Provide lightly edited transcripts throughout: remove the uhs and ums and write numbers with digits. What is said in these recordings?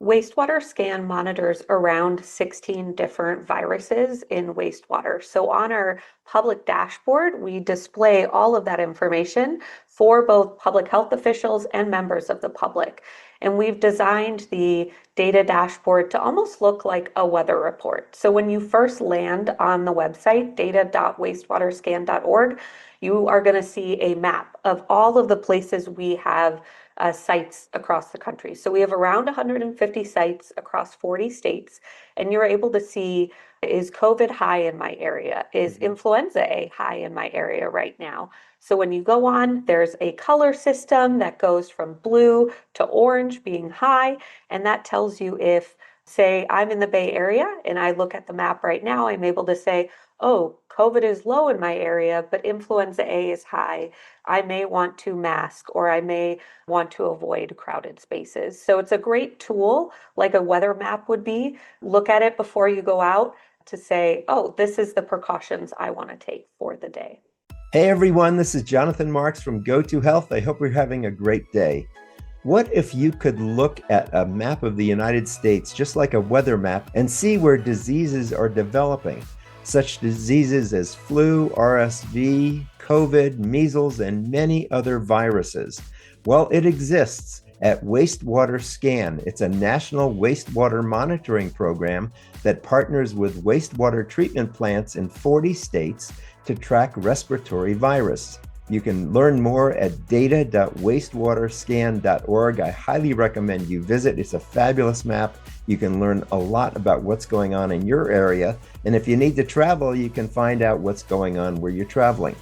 WastewaterSCAN monitors around 16 different viruses in wastewater. So on our public dashboard, we display all of that information for both public health officials and members of the public. And we've designed the data dashboard to almost look like a weather report. So when you first land on the website, data.wastewaterscan.org, you are going to see a map of all of the places we have sites across the country. So we have around 150 sites across 40 states, and you're able to see, is COVID high in my area? Is influenza A high in my area right now? So when you go on, there's a color system that goes from blue to orange being high, and that tells you if, say, I'm in the Bay Area and I look at the map right now, I'm able to say, oh, COVID is low in my area, but influenza A is high. I may want to mask or I may want to avoid crowded spaces. So it's a great tool, like a weather map would be. Look at it before you go out to say, oh, this is the precautions I want to take for the day. Hey everyone, this is Jonathan Marx from GoToHealth. I hope you're having a great day. What if you could look at a map of the United States, just like a weather map, and see where diseases are developing? Such diseases as flu, RSV, COVID, measles, and many other viruses. Well, it exists at WastewaterSCAN. It's a national wastewater monitoring program that partners with wastewater treatment plants in 40 states to track respiratory virus. You can learn more at data.wastewaterscan.org. I highly recommend you visit. It's a fabulous map. You can learn a lot about what's going on in your area. And if you need to travel, you can find out what's going on where you're traveling.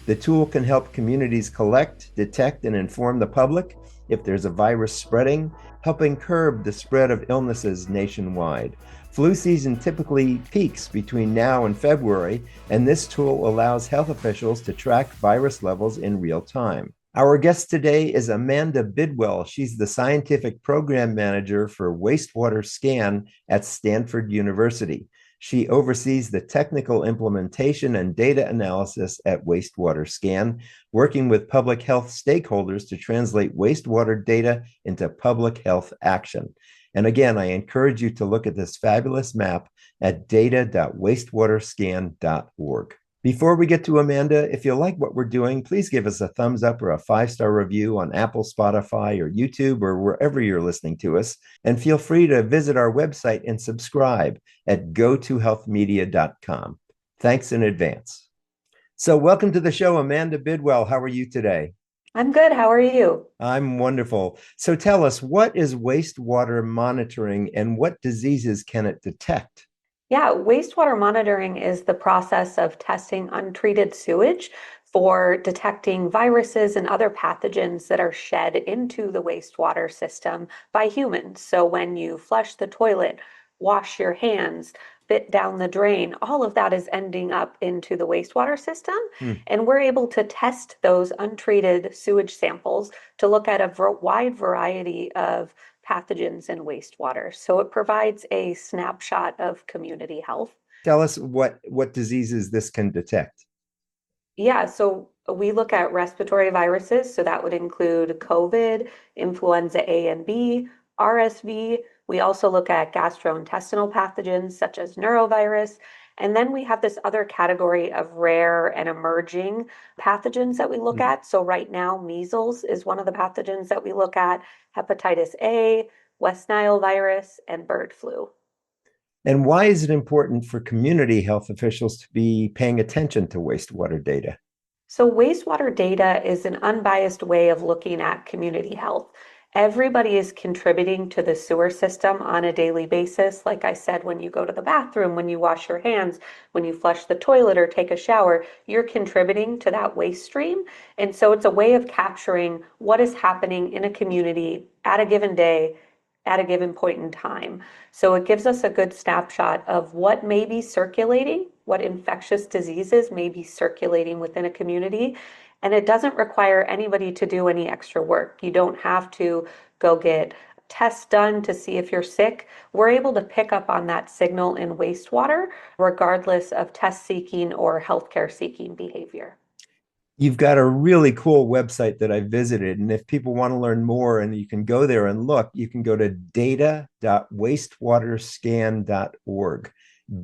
The tool can help communities collect, detect, and inform the public if there's a virus spreading, helping curb the spread of illnesses nationwide. Flu season typically peaks between now and February, and this tool allows health officials to track virus levels in real time. Our guest today is Amanda Bidwell. She's the scientific program manager for WastewaterSCAN at Stanford University. She oversees the technical implementation and data analysis at WastewaterSCAN, working with public health stakeholders to translate wastewater data into public health action. And again, I encourage you to look at this fabulous map at data.wastewaterscan.org. Before we get to Amanda, if you like what we're doing, please give us a thumbs up or a 5-star review on Apple, Spotify, or YouTube, or wherever you're listening to us. And feel free to visit our website and subscribe at gotohealthmedia.com. Thanks in advance. So welcome to the show, Amanda Bidwell. How are you today? I'm good. How are you? I'm wonderful. So tell us, what is wastewater monitoring and what diseases can it detect? Yeah, wastewater monitoring is the process of testing untreated sewage for detecting viruses and other pathogens that are shed into the wastewater system by humans. So when you flush the toilet, wash your hands, spit down the drain, all of that is ending up into the wastewater system. And we're able to test those untreated sewage samples to look at a wide variety of pathogens in wastewater. So it provides a snapshot of community health. Tell us what diseases this can detect. Yeah, so we look at respiratory viruses. So that would include COVID, influenza A and B, RSV. We also look at gastrointestinal pathogens such as neurovirus. And then we have this other category of rare and emerging pathogens that we look at. So right now, measles is one of the pathogens that we look at, hepatitis A, West Nile virus, and bird flu. And why is it important for community health officials to be paying attention to wastewater data? So wastewater data is an unbiased way of looking at community health. Everybody is contributing to the sewer system on a daily basis. Like I said, when you go to the bathroom, when you wash your hands, when you flush the toilet or take a shower, you're contributing to that waste stream. And so it's a way of capturing what is happening in a community at a given day, at a given point in time. So it gives us a good snapshot of what may be circulating, what infectious diseases may be circulating within a community. And it doesn't require anybody to do any extra work. You don't have to go get tests done to see if you're sick. We're able to pick up on that signal in wastewater, regardless of test seeking or healthcare seeking behavior. You've got a really cool website that I visited. And if people want to learn more and you can go there and look, you can go to data.wastewaterscan.org.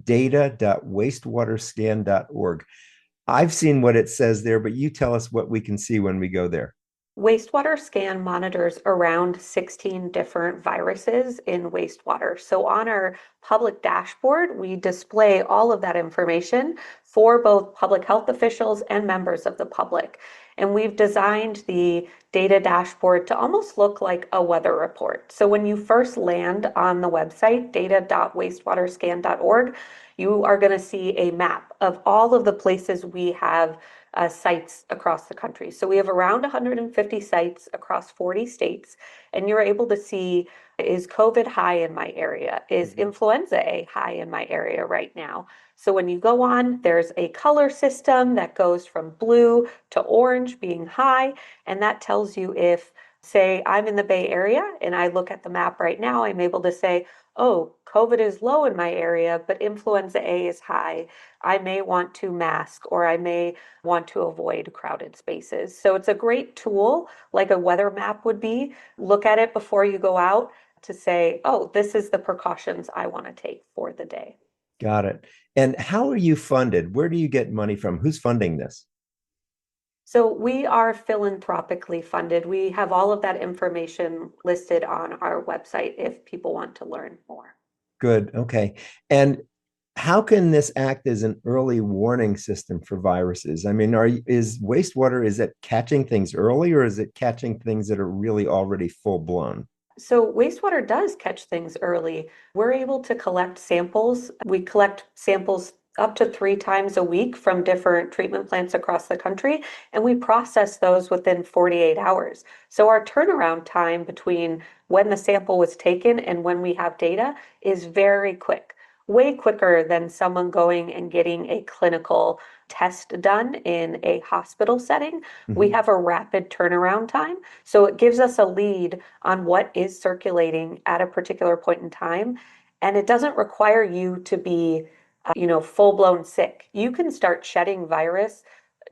Data.wastewaterscan.org. I've seen what it says there, but you tell us what we can see when we go there. WastewaterSCAN monitors around 16 different viruses in wastewater. So on our public dashboard, we display all of that information for both public health officials and members of the public. And we've designed the data dashboard to almost look like a weather report. So when you first land on the website, data.wastewaterscan.org, you are going to see a map of all of the places we have sites across the country. So we have around 150 sites across 40 states, and you're able to see, is COVID high in my area? Is influenza A high in my area right now? So when you go on, there's a color system that goes from blue to orange being high, and that tells you if, say, I'm in the Bay Area and I look at the map right now, I'm able to say, oh, COVID is low in my area, but influenza A is high. I may want to mask or I may want to avoid crowded spaces. So it's a great tool, like a weather map would be. Look at it before you go out to say, oh, this is the precautions I want to take for the day. Got it. And how are you funded? Where do you get money from? Who's funding this? So we are philanthropically funded. We have all of that information listed on our website if people want to learn more. Good. Okay. And how can this act as an early warning system for viruses? I mean, is wastewater, is it catching things early or is it catching things that are really already full blown? So wastewater does catch things early. We're able to collect samples. We collect samples up to 3 times a week from different treatment plants across the country, and we process those within 48 hours. So our turnaround time between when the sample was taken and when we have data is very quick, way quicker than someone going and getting a clinical test done in a hospital setting. We Mhm. have a rapid turnaround time. So it gives us a lead on what is circulating at a particular point in time. And it doesn't require you to be, full-blown sick. You can start shedding virus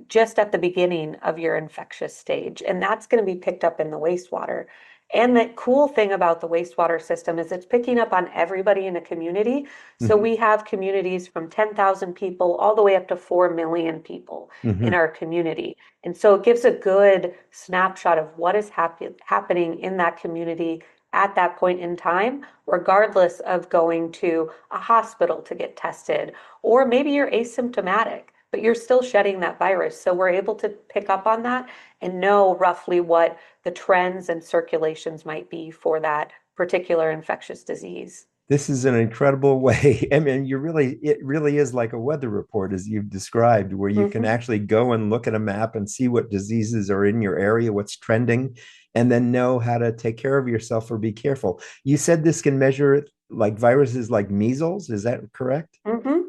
just at the beginning of your infectious stage, and that's going to be picked up in the wastewater. And the cool thing about the wastewater system is it's picking up on everybody in a community. So Mhm. we have communities from 10,000 people all the way up to 4 million people in Mhm. our community. And so it gives a good snapshot of what is happening in that community at that point in time, regardless of going to a hospital to get tested, or maybe you're asymptomatic, but you're still shedding that virus. So we're able to pick up on that and know roughly what the trends and circulations might be for that particular infectious disease. This is an incredible way. I mean, it really is like a weather report, as you've described, where you can Mhm. actually go and look at a map and see what diseases are in your area, what's trending, and then know how to take care of yourself or be careful. You said this can measure like viruses like measles. Is that correct? hmm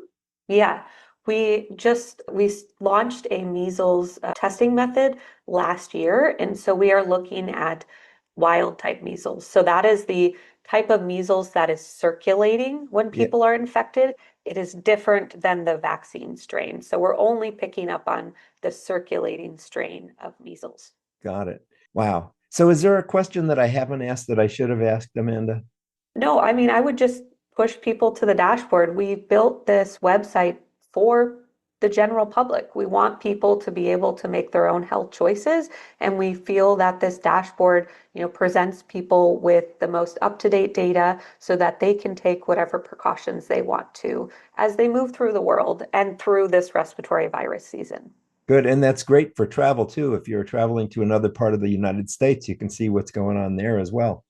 Yeah, we launched a measles testing method last year, and so we are looking at wild type measles. So that is the type of measles that is circulating when Yeah, people are infected. It is different than the vaccine strain. So we're only picking up on the circulating strain of measles. got it. Wow. So, is there a question that I haven't asked that I should have asked, Amanda? No, I mean, I would just push people to the dashboard. We built this website for the general public. We want people to be able to make their own health choices, and we feel that this dashboard, presents people with the most up-to-date data so that they can take whatever precautions they want to as they move through the world and through this respiratory virus season. Good. And that's great for travel too. If you're traveling to another part of the United States, you can see what's going on there as well.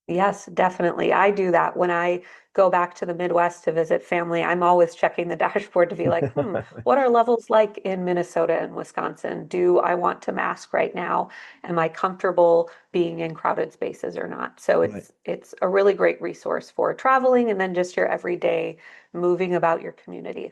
Yes, definitely. I do that when I go back to the Midwest to visit family. I'm always checking the dashboard to be like, what are levels like in Minnesota and Wisconsin? Do I want to mask right now? Am I comfortable being in crowded spaces or not? So Right. it's a really great resource for traveling and then just your everyday moving about your community.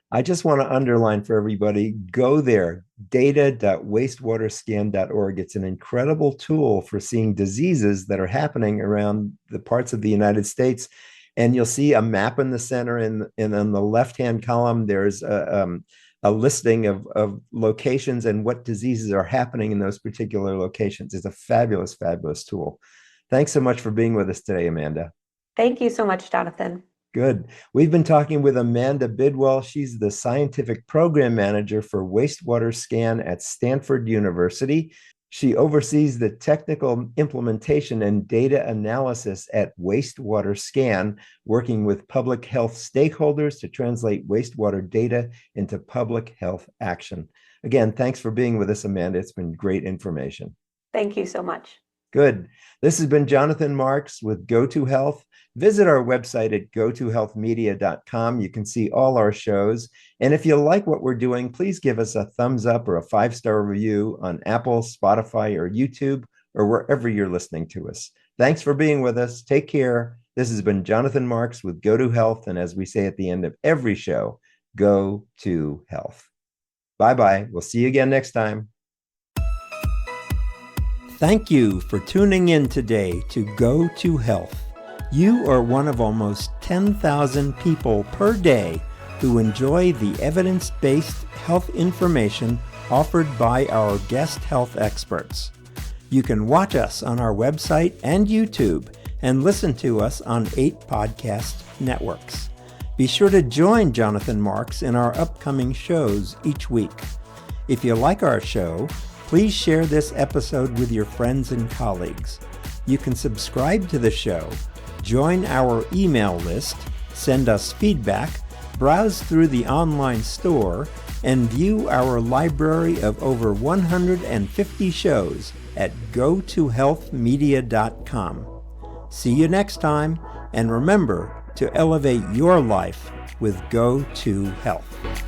I just want to underline for everybody, go there, data.wastewaterscan.org. It's an incredible tool for seeing diseases that are happening around the parts of the United States. And you'll see a map in the center, and on the left-hand column, there's a listing of locations and what diseases are happening in those particular locations. It's a fabulous, fabulous tool. Thanks so much for being with us today, Amanda. Thank you so much, Jonathan. Good. We've been talking with Amanda Bidwell. She's the scientific program manager for WastewaterSCAN at Stanford University. She oversees the technical implementation and data analysis at WastewaterSCAN, working with public health stakeholders to translate wastewater data into public health action. Again, thanks for being with us, Amanda. It's been great information. Thank you so much. Good. This has been Jonathan Marx with GoToHealth. Visit our website at gotohealthmedia.com. You can see all our shows. And if you like what we're doing, please give us a thumbs up or a 5-star review on Apple, Spotify, or YouTube, or wherever you're listening to us. Thanks for being with us. Take care. This has been Jonathan Marx with GoToHealth. And as we say at the end of every show, go to health. Bye-bye. We'll see you again next time. Thank you for tuning in today to Go to Health. You are one of almost 10,000 people per day who enjoy the evidence-based health information offered by our guest health experts. You can watch us on our website and YouTube and listen to us on 8 podcast networks. Be sure to join Jonathan Marx in our upcoming shows each week. If you like our show, please share this episode with your friends and colleagues. You can subscribe to the show, join our email list, send us feedback, browse through the online store, and view our library of over 150 shows at GoToHealthMedia.com. See you next time, and remember to elevate your life with Go to Health.